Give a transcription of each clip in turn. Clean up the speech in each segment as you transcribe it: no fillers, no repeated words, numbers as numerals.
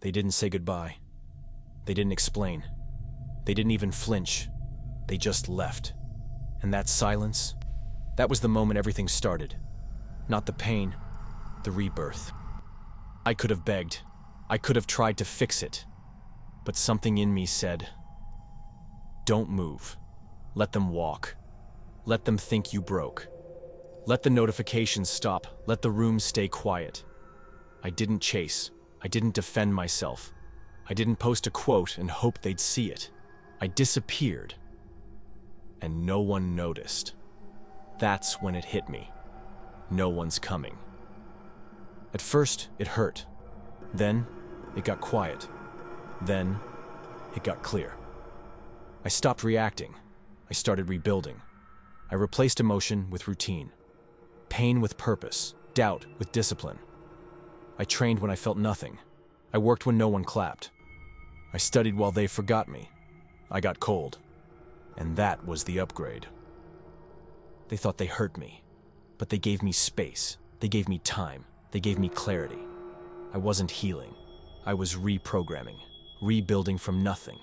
They didn't say goodbye. They didn't explain. They didn't even flinch. They just left. And that silence, that was the moment everything started. Not the pain, the rebirth. I could have begged. I could have tried to fix it. But something in me said, don't move. Let them walk. Let them think you broke. Let the notifications stop. Let the room stay quiet. I didn't chase. I didn't defend myself. I didn't post a quote and hope they'd see it. I disappeared. And no one noticed. That's when it hit me. No one's coming. At first, it hurt. Then, it got quiet. Then, it got clear. I stopped reacting. I started rebuilding. I replaced emotion with routine. Pain with purpose. Doubt with discipline. I trained when I felt nothing. I worked when no one clapped. I studied while they forgot me. I got cold. And that was the upgrade. They thought they hurt me, but they gave me space. They gave me time. They gave me clarity. I wasn't healing. I was reprogramming, rebuilding from nothing,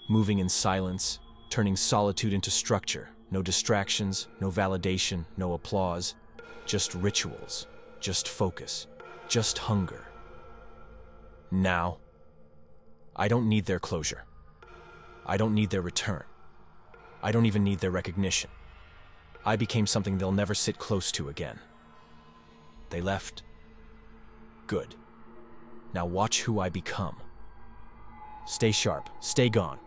moving in silence, turning solitude into structure. No distractions, no validation, no applause, just rituals, just focus, just hunger. Now, I don't need their closure. I don't need their return. I don't even need their recognition. I became something they'll never sit close to again. They left. Good. Now watch who I become. Stay sharp, stay gone.